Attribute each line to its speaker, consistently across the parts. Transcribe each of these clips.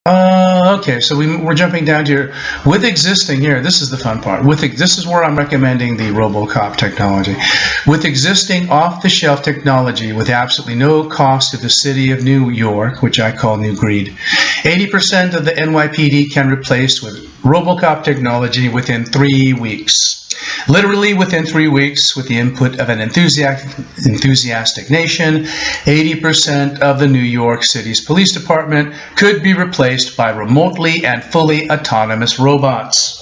Speaker 1: Okay, so we're jumping down to here. With existing here, this is the fun part. This is where I'm recommending the RoboCop technology. With existing off-the-shelf technology with absolutely no cost to the city of New York, which I call New Greed, 80% of the NYPD can replace with RoboCop technology within 3 weeks. Literally within 3 weeks, with the input of an enthusiastic nation, 80% of the New York City's police department could be replaced by remotely and fully autonomous RoboCops.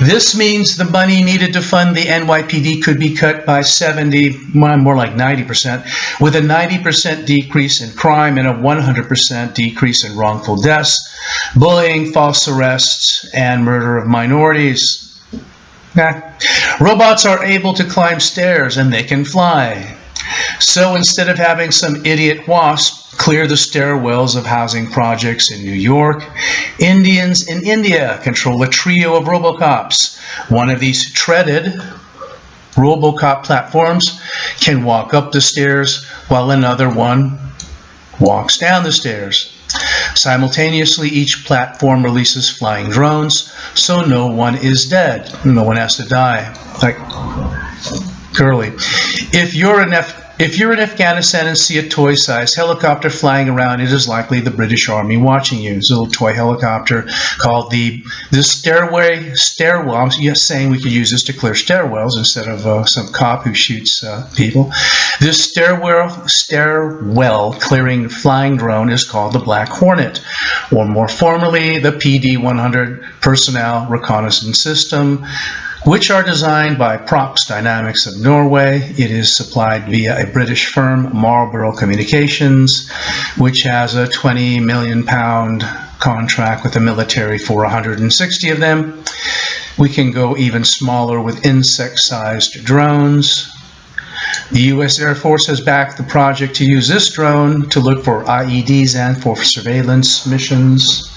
Speaker 1: This means the money needed to fund the NYPD could be cut by 70, more like 90%, with a 90% decrease in crime and a 100% decrease in wrongful deaths, bullying, false arrests, and murder of minorities. Robots are able to climb stairs and they can fly. So instead of having some idiot wasp clear the stairwells of housing projects in New York, Indians in India control a trio of RoboCops. One of these treaded RoboCop platforms can walk up the stairs while another one walks down the stairs. Simultaneously, each platform releases flying drones, so no one is dead. No one has to die. Like Curly. If you're in Afghanistan and see a toy-sized helicopter flying around, it is likely the British Army watching you. It's a little toy helicopter called the stairwell. I'm just saying we could use this to clear stairwells instead of some cop who shoots people. This stairwell clearing flying drone is called the Black Hornet, or more formally, the PD-100 Personnel Reconnaissance System, which are designed by Props Dynamics of Norway. It is supplied via a British firm, Marlborough Communications, which has a £20 million contract with the military for 160 of them. We can go even smaller with insect-sized drones. The U.S. Air Force has backed the project to use this drone to look for IEDs and for surveillance missions.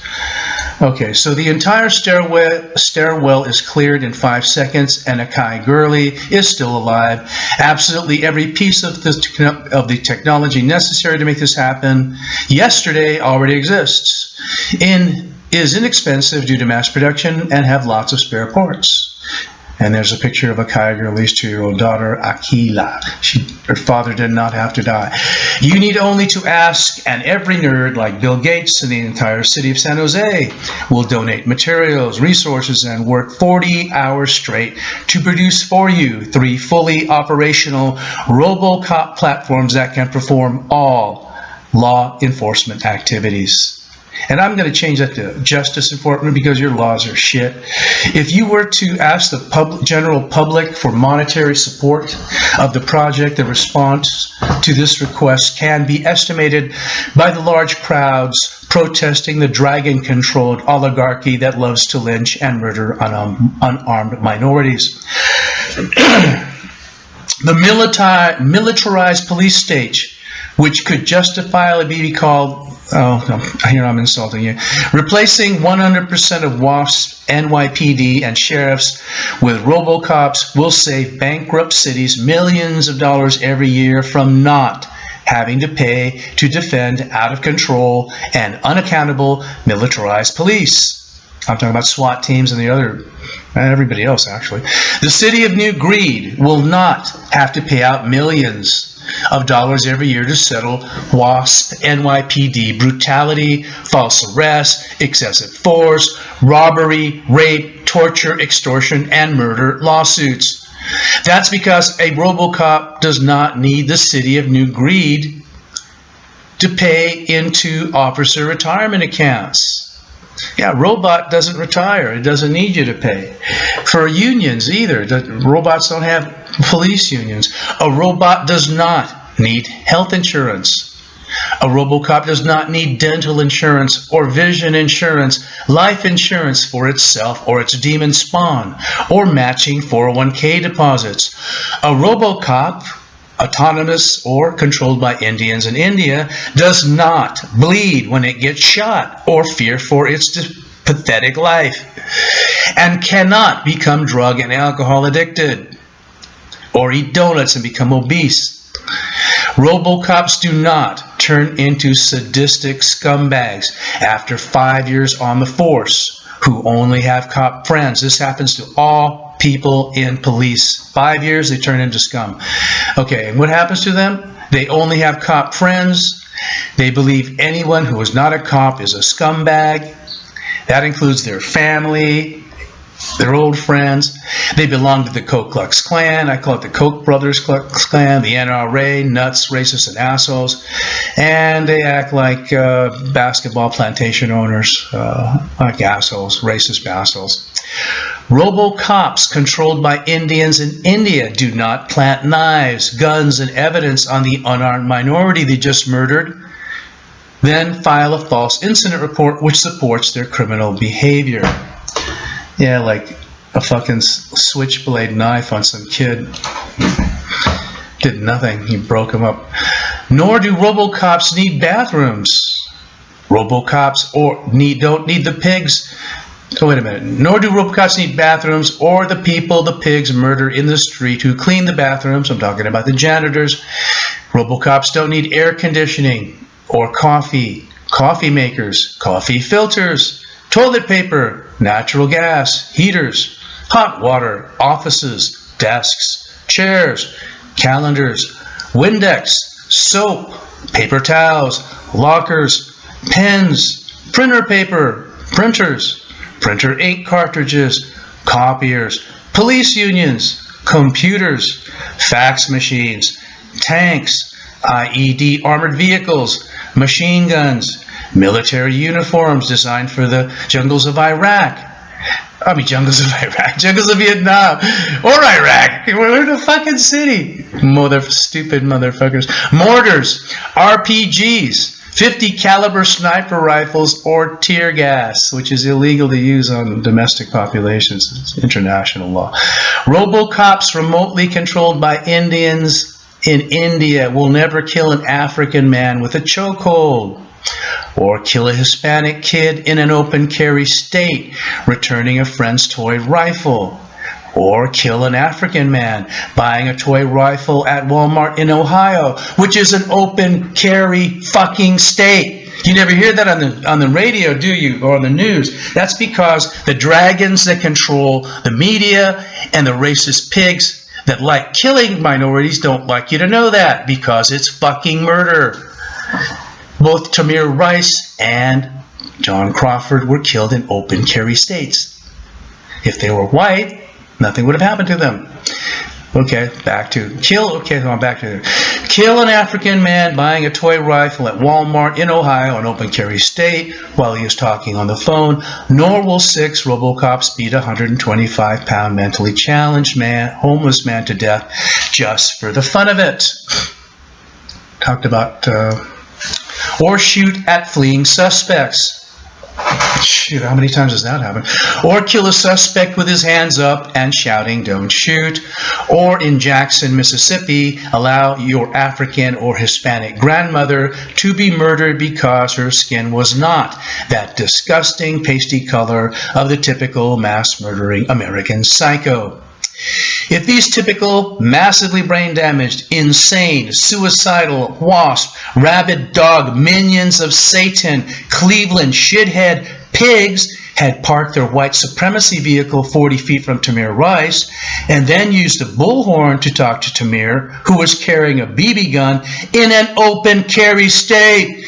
Speaker 1: Okay, so the entire stairwell is cleared in 5 seconds, and Akai Gurley is still alive. Absolutely every piece of the technology necessary to make this happen yesterday already exists. Is inexpensive due to mass production and have lots of spare parts. And there's a picture of Akai Gurley's 2-year-old daughter, Akila. Her father did not have to die. You need only to ask, and every nerd like Bill Gates and the entire city of San Jose will donate materials, resources, and work 40 hours straight to produce for you 3 fully operational RoboCop platforms that can perform all law enforcement activities. And I'm going to change that to justice enforcement because your laws are shit. If you were to ask the general public for monetary support of the project, the response to this request can be estimated by the large crowds protesting the dragon-controlled oligarchy that loves to lynch and murder unarmed minorities. The militarized police state, which could justifiably be called, oh, no, here I'm insulting you, replacing 100% of WASP, NYPD, and sheriffs with RoboCops will save bankrupt cities millions of dollars every year from not having to pay to defend out of control and unaccountable militarized police. I'm talking about SWAT teams and everybody else actually. The city of New Greed will not have to pay out millions of dollars every year to settle WASP, NYPD brutality, false arrest, excessive force, robbery, rape, torture, extortion, and murder lawsuits. That's because a RoboCop does not need the city of New Greed to pay into officer retirement accounts. Yeah, robot doesn't retire. It doesn't need you to pay. For unions either. Robots don't have police unions. A robot does not need health insurance. A RoboCop does not need dental insurance or vision insurance, life insurance for itself or its demon spawn, or matching 401k deposits. A RoboCop, autonomous or controlled by Indians in India, does not bleed when it gets shot or fear for its pathetic life, and cannot become drug and alcohol addicted or eat donuts and become obese. RoboCops do not turn into sadistic scumbags after 5 years on the force who only have cop friends. This happens to all people in police. 5 years, they turn into scum. Okay, and what happens to them? They only have cop friends. They believe anyone who is not a cop is a scumbag. That includes their family, their old friends. They belong to the Qu Qlux Qlan. I call it the Koch brothers Klux Klan, the NRA, nuts, racists, and assholes. And they act like basketball plantation owners, like assholes, racist assholes. RoboCops controlled by Indians in India do not plant knives, guns, and evidence on the unarmed minority they just murdered, then file a false incident report which supports their criminal behavior. Yeah, like a fucking switchblade knife on some kid. Did nothing. He broke him up. Nor do RoboCops need bathrooms. RoboCops don't need the pigs. Oh, wait a minute. Nor do RoboCops need bathrooms or the people the pigs murder in the street who clean the bathrooms. I'm talking about the janitors. RoboCops don't need air conditioning or coffee makers, coffee filters, toilet paper, natural gas, heaters, hot water, offices, desks, chairs, calendars, Windex, soap, paper towels, lockers, pens, printer paper, printers, printer ink cartridges, copiers, police unions, computers, fax machines, tanks, IED armored vehicles, machine guns, military uniforms designed for the jungles of Iraq. Jungles of Iraq, jungles of Vietnam, or Iraq. We're in a fucking city. Stupid motherfuckers. Mortars, RPGs, 50 caliber sniper rifles, or tear gas, which is illegal to use on domestic populations. It's international law. RoboCops remotely controlled by Indians in India will never kill an African man with a chokehold, or kill a Hispanic kid in an open carry state returning a friend's toy rifle, or kill an African man buying a toy rifle at Walmart in Ohio, which is an open carry fucking state. You never hear that on the radio, do you, or on the news? That's because the dragons that control the media and the racist pigs that like killing minorities don't like you to know that, because it's fucking murder. Both Tamir Rice and John Crawford were killed in open carry states. If they were white, nothing would have happened to them. Okay, back to kill. Okay, so I'm back to kill an African man buying a toy rifle at Walmart in Ohio, an open carry state, while he is talking on the phone. Nor will 6 RoboCops beat a 125-pound mentally challenged man, homeless man, to death just for the fun of it. Talked about or shoot at fleeing suspects. Shoot, how many times has that happened? Or kill a suspect with his hands up and shouting, "Don't shoot." Or in Jackson, Mississippi, allow your African or Hispanic grandmother to be murdered because her skin was not that disgusting pasty color of the typical mass murdering American psycho. If these typical, massively brain damaged, insane, suicidal, wasp, rabid dog minions of Satan, Cleveland, shithead pigs had parked their white supremacy vehicle 40 feet from Tamir Rice and then used a bullhorn to talk to Tamir, who was carrying a BB gun in an open carry state,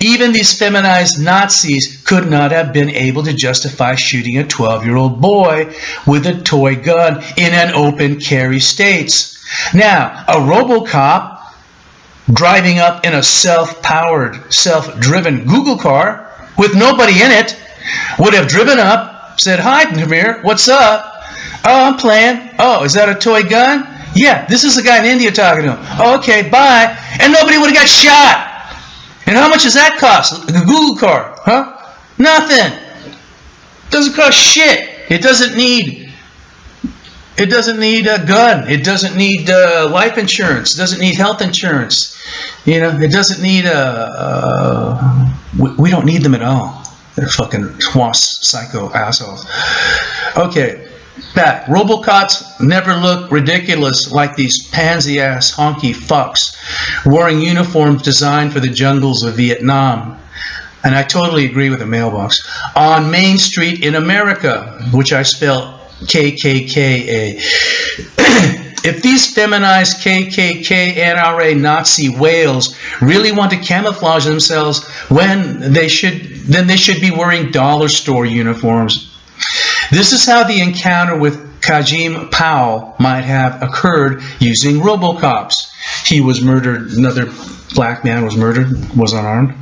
Speaker 1: even these feminized Nazis could not have been able to justify shooting a 12-year-old boy with a toy gun in an open carry state. Now, a RoboCop driving up in a self-powered, self-driven Google car with nobody in it would have driven up, said, "Hi, Tamir, what's up?" "Oh, I'm playing." "Oh, is that a toy gun?" "Yeah, this is the guy in India talking to him." "Oh, okay, bye." And nobody would have got shot. And how much does that cost? A Google car, huh? Nothing. Doesn't cost shit. It doesn't need a gun. It doesn't need life insurance. It doesn't need health insurance. You know, it doesn't need we don't need them at all. They're fucking swamp psycho assholes. Okay. back. RoboCops never look ridiculous like these pansy-ass honky fucks wearing uniforms designed for the jungles of Vietnam. And I totally agree with the mailbox. On Main Street in America, which I spell KKKA. If these feminized KKK, NRA, Nazi whales really want to camouflage themselves then they should be wearing dollar store uniforms. This is how the encounter with Kajim Powell might have occurred using RoboCops. He was murdered, another black man was murdered, was unarmed.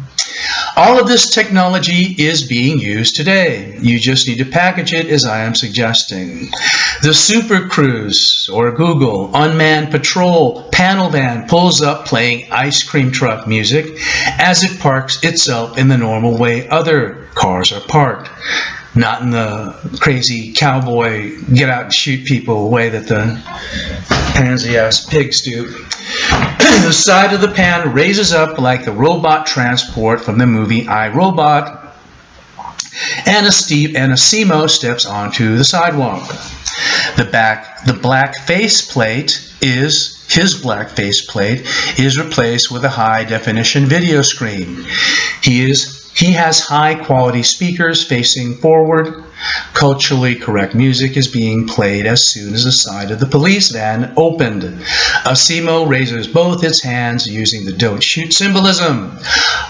Speaker 1: All of this technology is being used today. You just need to package it as I am suggesting. The Super Cruise, or Google, unmanned patrol panel van pulls up playing ice cream truck music as it parks itself in the normal way other cars are parked. Not in the crazy cowboy get out and shoot people way that the pansy-ass pigs do. The side of the pan raises up like the robot transport from the movie I, Robot, and a Simo steps onto the sidewalk. The black faceplate is his black faceplate is replaced with a high-definition video screen. He has high-quality speakers facing forward. Culturally correct music is being played as soon as the side of the police van opened. Asimo raises both its hands using the don't shoot symbolism.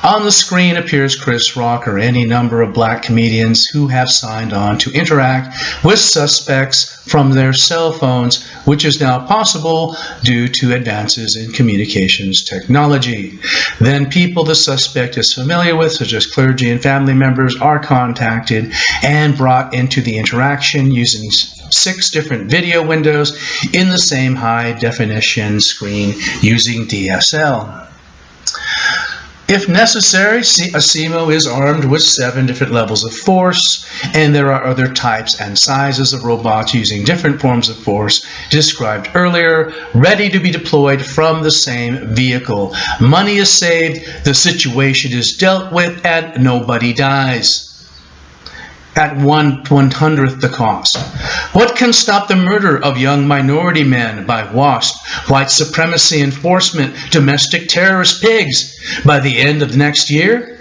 Speaker 1: On the screen appears Chris Rock or any number of black comedians who have signed on to interact with suspects from their cell phones, which is now possible due to advances in communications technology. Then people the suspect is familiar with, such as clergy and family members, are contacted and brought into the interaction using 6 different video windows in the same high-definition screen using DSL. If necessary, Asimo is armed with 7 different levels of force, and there are other types and sizes of robots using different forms of force described earlier, ready to be deployed from the same vehicle. Money is saved, the situation is dealt with, and nobody dies. At 1/100th the cost. What can stop the murder of young minority men by WASP, white supremacy enforcement, domestic terrorist pigs by the end of next year?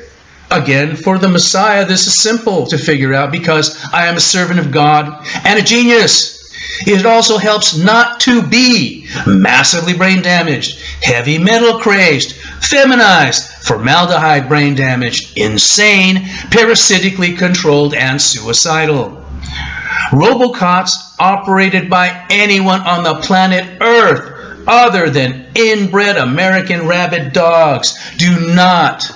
Speaker 1: Again, for the Messiah, this is simple to figure out because I am a servant of God and a genius. It also helps not to be massively brain damaged, heavy metal crazed, feminized, formaldehyde brain damaged, insane, parasitically controlled, and suicidal. RoboCops operated by anyone on the planet Earth other than inbred American rabid dogs do not.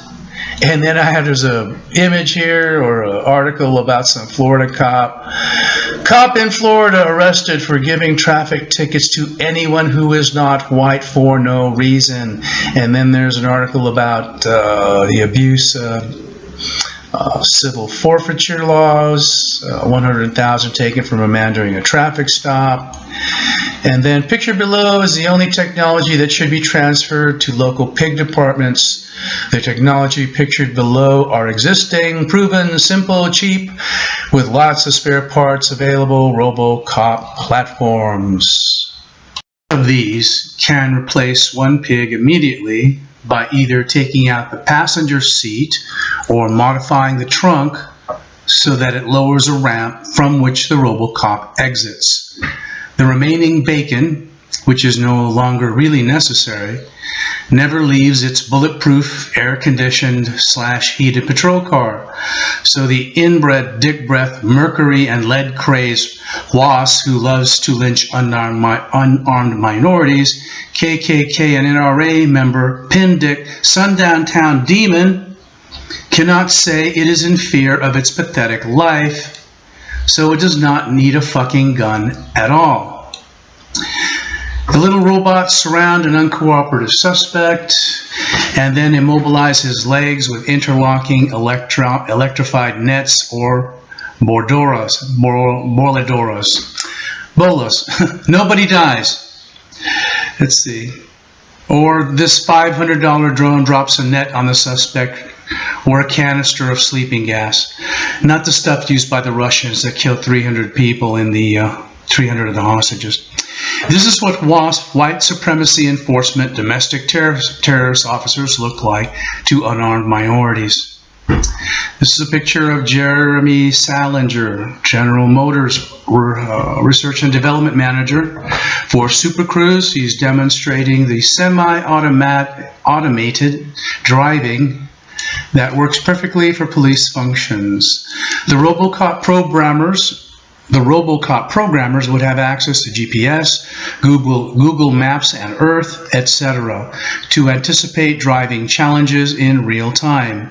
Speaker 1: And then there's an image here or an article about some Florida cop. Cop in Florida arrested for giving traffic tickets to anyone who is not white for no reason. And then there's an article about the abuse of civil forfeiture laws, 100,000 taken from a man during a traffic stop. And then pictured below is the only technology that should be transferred to local pig departments. The technology pictured below are existing, proven, simple, cheap, with lots of spare parts available RoboCop platforms. Of these can replace one pig immediately by either taking out the passenger seat or modifying the trunk so that it lowers a ramp from which the RoboCop exits. The remaining bacon, which is no longer really necessary, never leaves its bulletproof, air-conditioned / heated patrol car. So the inbred, dick-breath, mercury and lead-crazed WASP who loves to lynch unarmed minorities, KKK and NRA member, Pin Dick, Sundown Town Demon, cannot say it is in fear of its pathetic life, so it does not need a fucking gun at all. The little robots surround an uncooperative suspect and then immobilize his legs with interlocking electrified nets or bolas. Nobody dies. Let's see. Or this $500 drone drops a net on the suspect or a canister of sleeping gas. Not the stuff used by the Russians that killed 300 people in the 300 of the hostages. This is what WASP, white supremacy enforcement, domestic terrorist officers look like to unarmed minorities. This is a picture of Jeremy Salinger, General Motors Research and Development Manager for Super Cruise. He's demonstrating the semi-automated driving that works perfectly for police functions. The RoboCop programmers would have access to GPS, Google Maps and Earth, etc. to anticipate driving challenges in real time.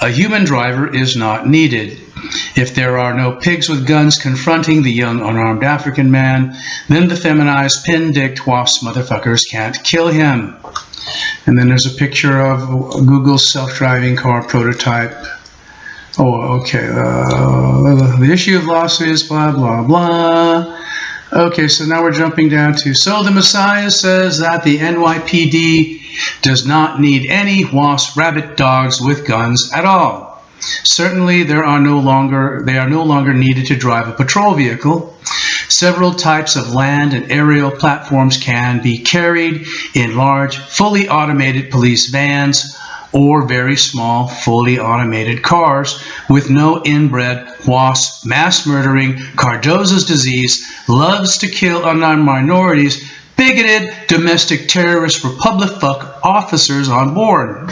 Speaker 1: A human driver is not needed. If there are no pigs with guns confronting the young unarmed African man, then the feminized pin-dicked WASP motherfuckers can't kill him. And then there's a picture of Google's self-driving car prototype. Oh, okay. The issue of lawsuits, blah, blah, blah. Okay, so now we're jumping down to, so the Messiah says that the NYPD does not need any WASP rabbit dogs with guns at all. Certainly, they are no longer needed to drive a patrol vehicle. Several types of land and aerial platforms can be carried in large, fully automated police vans or very small, fully automated cars with no inbred WASP mass-murdering Cardozo's disease loves to kill unarmed minorities, bigoted domestic terrorist republic fuck officers on board.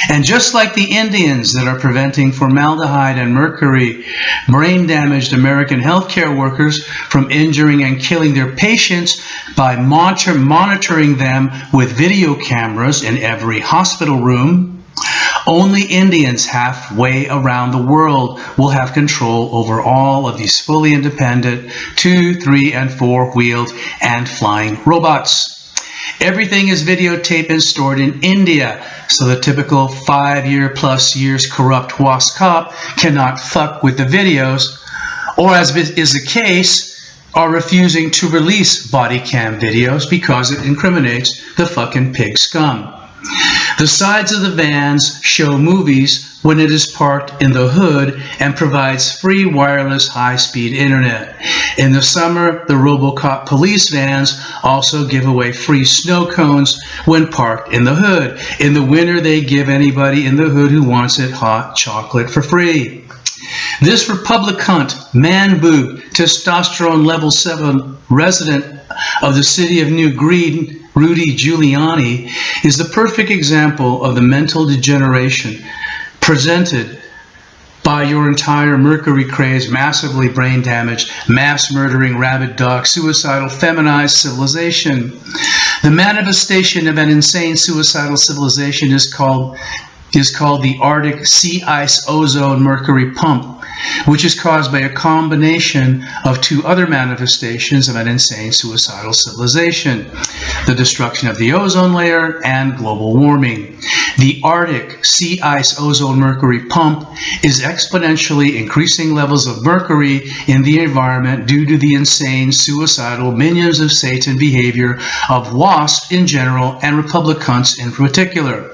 Speaker 1: And just like the Indians that are preventing formaldehyde and mercury brain-damaged American healthcare workers from injuring and killing their patients by monitoring them with video cameras in every hospital room, only Indians halfway around the world will have control over all of these fully independent 2-, 3-, and 4-wheeled and flying robots. Everything is videotaped and stored in India, so the typical 5-year-plus corrupt WASP cop cannot fuck with the videos, or as is the case, are refusing to release body cam videos because it incriminates the fucking pig scum. The sides of the vans show movies when it is parked in the hood and provides free wireless high-speed internet. In the summer, the RoboCop police vans also give away free snow cones when parked in the hood. In the winter, they give anybody in the hood who wants it hot chocolate for free. This Republic cunt, man boob, testosterone level 7 resident of the city of New Green, Rudy Giuliani, is the perfect example of the mental degeneration presented by your entire mercury-crazed, massively brain-damaged, mass-murdering, rabid dog, suicidal, feminized civilization. The manifestation of an insane suicidal civilization is called the Arctic sea ice ozone mercury pump, which is caused by a combination of two other manifestations of an insane suicidal civilization: the destruction of the ozone layer and global warming. The Arctic sea ice ozone mercury pump is exponentially increasing levels of mercury in the environment due to the insane suicidal minions of Satan behavior of WASP in general and Republic cunts in particular.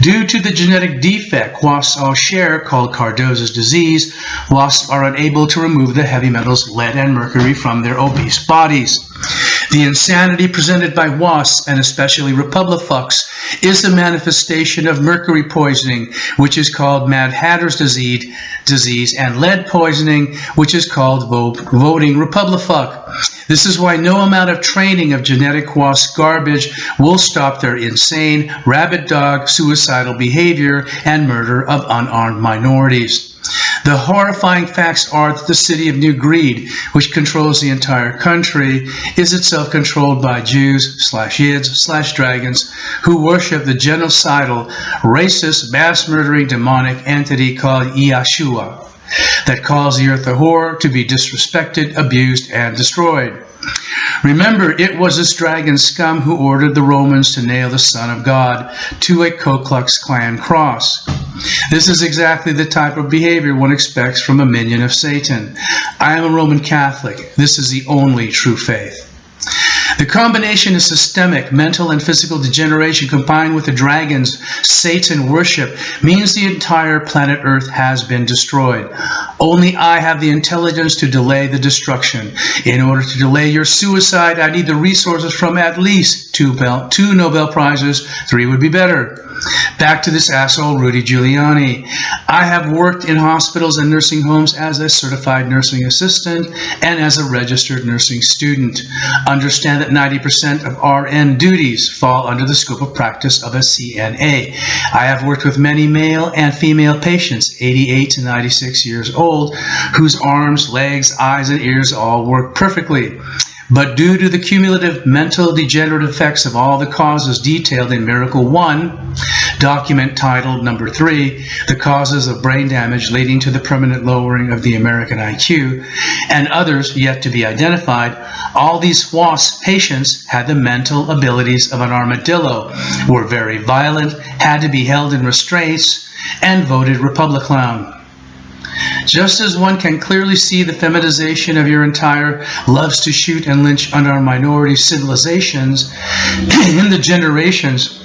Speaker 1: Due to the genetic defect WASPs all share, called Cardozo's disease, WASPs are unable to remove the heavy metals lead and mercury from their obese bodies. The insanity presented by WASPs, and especially Republic fucks, is the manifestation of mercury poisoning, which is called Mad Hatter's disease, and lead poisoning, which is called voting Republic fuck. This is why no amount of training of genetic WASP garbage will stop their insane, rabid dog, suicidal behavior and murder of unarmed minorities. The horrifying facts are that the city of New Greed, which controls the entire country, is itself controlled by Jews/Yids/Dragons who worship the genocidal, racist, mass-murdering demonic entity called Yeshua, that calls the earth a whore, to be disrespected, abused, and destroyed. Remember, it was this dragon scum who ordered the Romans to nail the Son of God to a Qu Qlux Qlan cross. This is exactly the type of behavior one expects from a minion of Satan. I am a Roman Catholic. This is the only true faith. The combination of systemic, mental, and physical degeneration combined with the dragons Satan worship means the entire planet Earth has been destroyed. Only I have the intelligence to delay the destruction. In order to delay your suicide, I need the resources from at least two Nobel Prizes. 3 would be better. Back to this asshole, Rudy Giuliani. I have worked in hospitals and nursing homes as a certified nursing assistant and as a registered nursing student. Understand that 90% of RN duties fall under the scope of practice of a CNA. I have worked with many male and female patients, 88 to 96 years old, whose arms, legs, eyes, and ears all work perfectly. But due to the cumulative mental degenerative effects of all the causes detailed in Miracle 1, document titled number 3, the causes of brain damage leading to the permanent lowering of the American IQ, and others yet to be identified, all these WASP patients had the mental abilities of an armadillo, were very violent, had to be held in restraints, and voted Republican. Just as one can clearly see the feminization of your entire loves to shoot and lynch under minority civilizations in the generations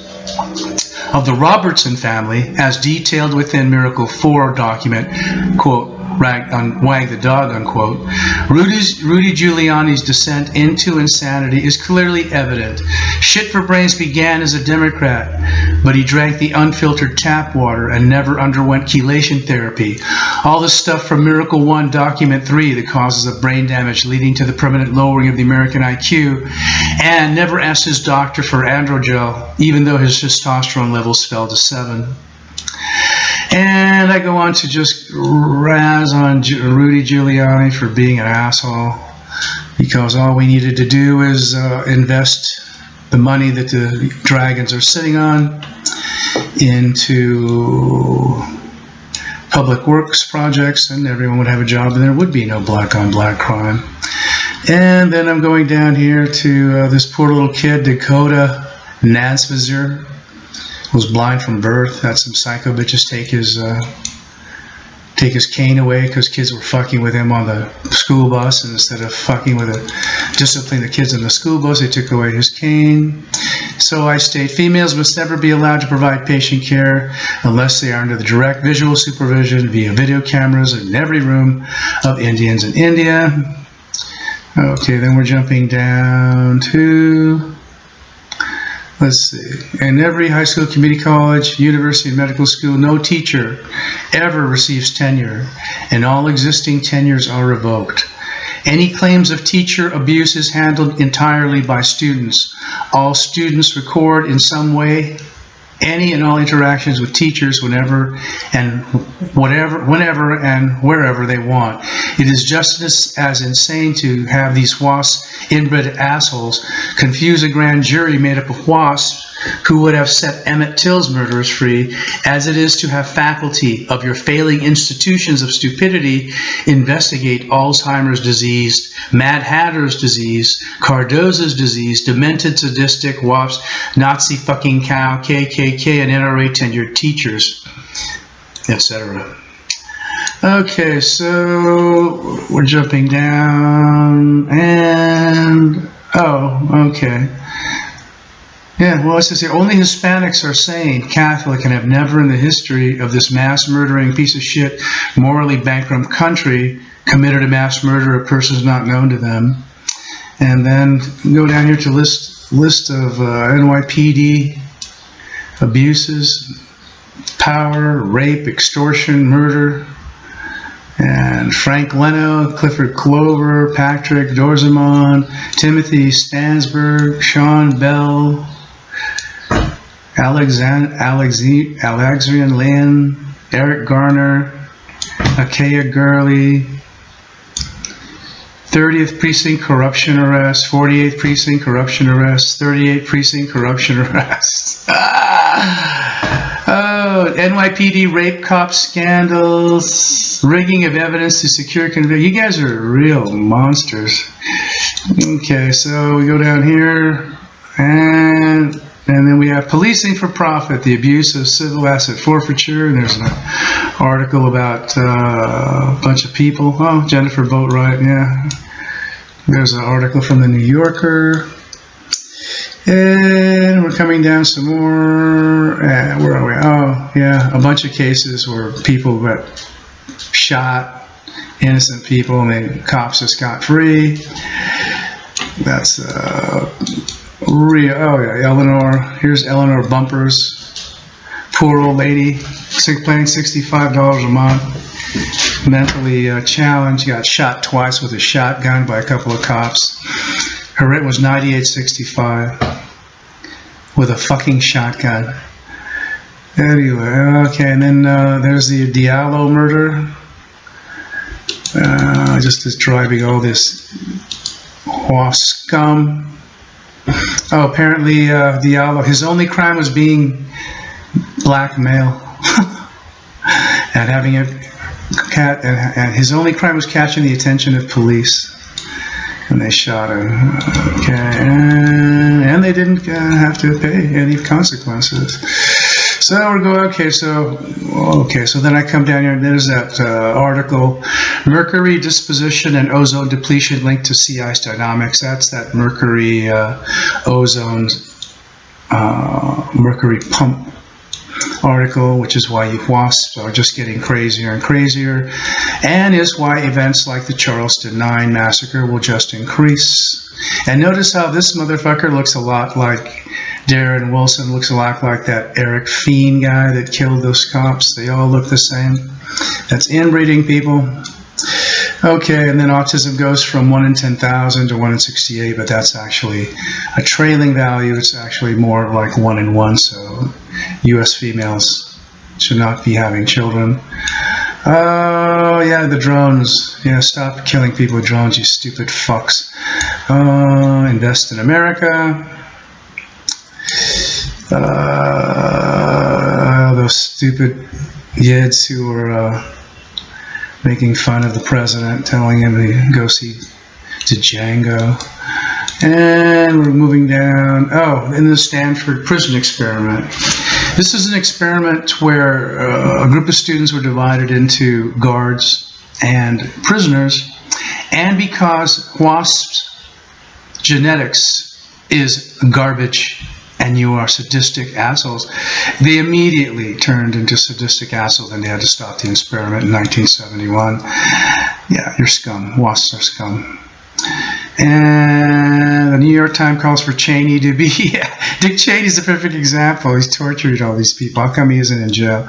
Speaker 1: of the Robertson family, as detailed within Miracle 4 document, quote, wag the dog, unquote, Rudy Giuliani's descent into insanity is clearly evident. Shit for Brains began as a Democrat, but he drank the unfiltered tap water and never underwent chelation therapy. All the stuff from Miracle 1 document 3, the causes of brain damage leading to the permanent lowering of the American IQ, and never asked his doctor for androgel, even though his testosterone levels fell to 7. And I go on to just razz on Rudy Giuliani for being an asshole, because all we needed to do is invest the money that the dragons are sitting on into public works projects, and everyone would have a job, and there would be no black-on-black crime. And then I'm going down here to this poor little kid, Dakota Nansvizer, was blind from birth. Had some psycho bitches take his cane away because kids were fucking with him on the school bus, and instead of fucking with disciplining the kids on the school bus, they took away his cane. So I state, females must never be allowed to provide patient care unless they are under the direct visual supervision via video cameras in every room of Indians in India. Okay, then we're jumping down to, let's see, in every high school, community college, university, and medical school, no teacher ever receives tenure, and all existing tenures are revoked. Any claims of teacher abuse is handled entirely by students. All students record in some way any and all interactions with teachers whenever and wherever they want. It is just as insane to have these WASP inbred assholes confuse a grand jury made up of WASPs who would have set Emmett Till's murderers free, as it is to have faculty of your failing institutions of stupidity investigate Alzheimer's disease, Mad Hatter's disease, Cardozo's disease, demented sadistic WASP, Nazi fucking cow, KKK, and NRA tenured teachers, etc. Okay, so we're jumping down, and okay. Yeah, well, it says here, only Hispanics are sane, Catholic, and have never in the history of this mass murdering piece of shit, morally bankrupt country committed a mass murder of persons not known to them. And then go down here to list of NYPD abuses, power, rape, extortion, murder. And Frank Leno, Clifford Clover, Patrick Dorzemont, Timothy Stansberg, Sean Bell, Alexandrian Lynn, Eric Garner, Akeya Gurley, 30th Precinct corruption arrest, 48th Precinct corruption arrest, 38th Precinct corruption arrest. Oh, NYPD rape cop scandals, rigging of evidence to secure conviction. You guys are real monsters. Okay, so we go down here, and then we have policing for profit, the abuse of civil asset forfeiture. And there's an article about a bunch of people. Oh, Jennifer Boatwright, yeah. There's an article from the New Yorker. And we're coming down some more. Where are we? Oh, yeah, a bunch of cases where people got shot, innocent people, and the cops are scot-free. That's oh yeah, Eleanor. Here's Eleanor Bumpers. Poor old lady, paying $65 a month. Mentally challenged, got shot twice with a shotgun by a couple of cops. Her rent was $98.65 with a fucking shotgun. Anyway, okay, and then there's the Diallo murder. Just describing all this horse scum. Oh, apparently Diallo, his only crime was being black male and having a cat, and his only crime was catching the attention of police. And they shot him. Okay, and they didn't have to pay any consequences. So we're going. Okay, so then I come down here, and there's that article, Mercury Disposition and Ozone Depletion Linked to Sea Ice Dynamics. That's that mercury ozone mercury pump article, which is why wasps are just getting crazier and crazier, and is why events like the Charleston 9 massacre will just increase. And notice how this motherfucker looks a lot like Darren Wilson, looks a lot like that Eric Feen guy that killed those cops. They all look the same. That's inbreeding, people. Okay, and then autism goes from 1 in 10,000 to 1 in 68, but that's actually a trailing value. It's actually more like 1 in 1, so U.S. females should not be having children. Oh, yeah, the drones. Yeah, stop killing people with drones, you stupid fucks. Invest in America. Those stupid yids who are making fun of the president, telling him to go see to Django. And we're moving down. Oh, in the Stanford prison experiment. This is an experiment where a group of students were divided into guards and prisoners, and because wasps' genetics is garbage and you are sadistic assholes, they immediately turned into sadistic assholes, and they had to stop the experiment in 1971. Yeah, you're scum. Wasps are scum. And the New York Times calls for Cheney to be... Yeah, Dick Cheney's a perfect example. He's tortured all these people. How come he isn't in jail?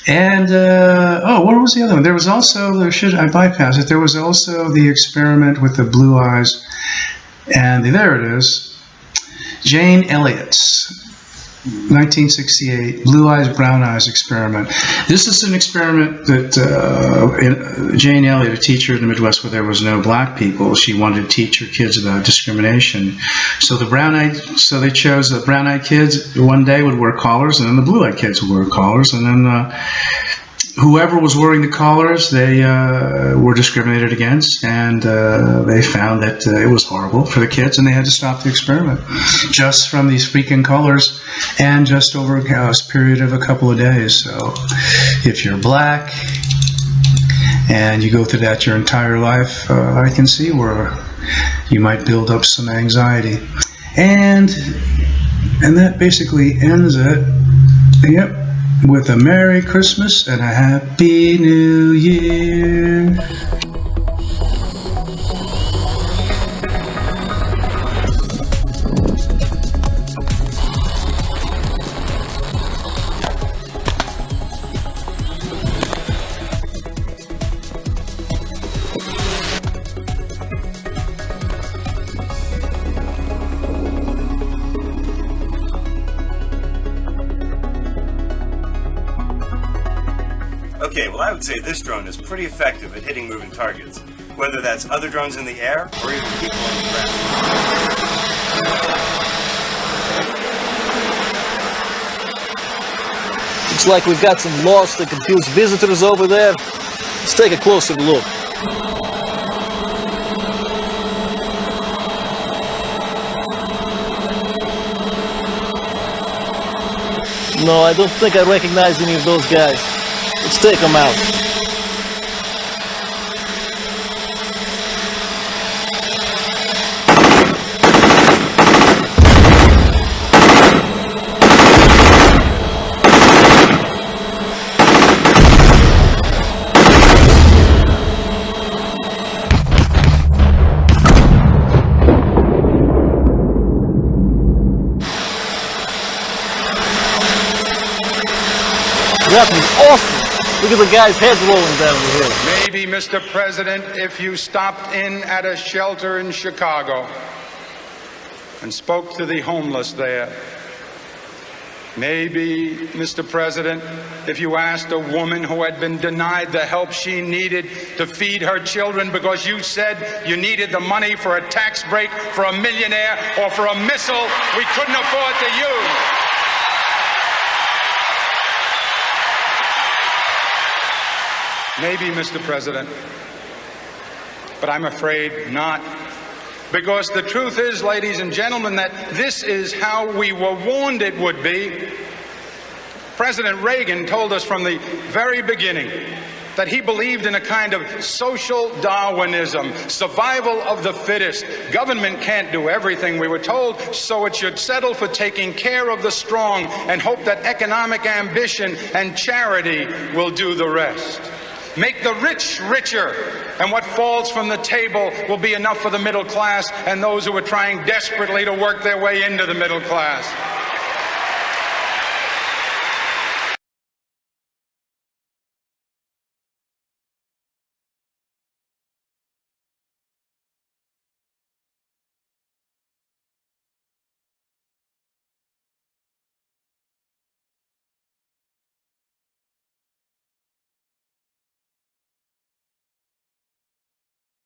Speaker 1: And, what was the other one? There was also, I bypassed it. There was also the experiment with the blue eyes. And there it is. Jane Elliott's 1968 Blue Eyes, Brown Eyes experiment. This is an experiment that Jane Elliott, a teacher in the Midwest where there was no black people, she wanted to teach her kids about discrimination. So they chose the brown-eyed kids one day would wear collars, and then the blue-eyed kids would wear collars, and then whoever was wearing the collars, they were discriminated against, and they found that it was horrible for the kids, and they had to stop the experiment just from these freaking collars, and just over a period of a couple of days. So if you're black and you go through that your entire life, I can see where you might build up some anxiety. And that basically ends it. Yep. With a Merry Christmas and a Happy New Year.
Speaker 2: Okay, well I would say this drone is pretty effective at hitting moving targets, whether that's other drones in the air or even people on the ground.
Speaker 3: Looks like we've got some lost and confused visitors over there. Let's take a closer look. No, I don't think I recognize any of those guys. Let's take them out. happening often. Look at the guy's head rolling down the hill.
Speaker 4: Maybe, Mr. President, if you stopped in at a shelter in Chicago and spoke to the homeless there. Maybe, Mr. President, if you asked a woman who had been denied the help she needed to feed her children because you said you needed the money for a tax break for a millionaire or for a missile we couldn't afford to use. Maybe, Mr. President, but I'm afraid not. Because the truth is, ladies and gentlemen, that this is how we were warned it would be. President Reagan told us from the very beginning that he believed in a kind of social Darwinism, survival of the fittest. Government can't do everything, we were told, so it should settle for taking care of the strong and hope that economic ambition and charity will do the rest. Make the rich richer, and what falls from the table will be enough for the middle class and those who are trying desperately to work their way into the middle class.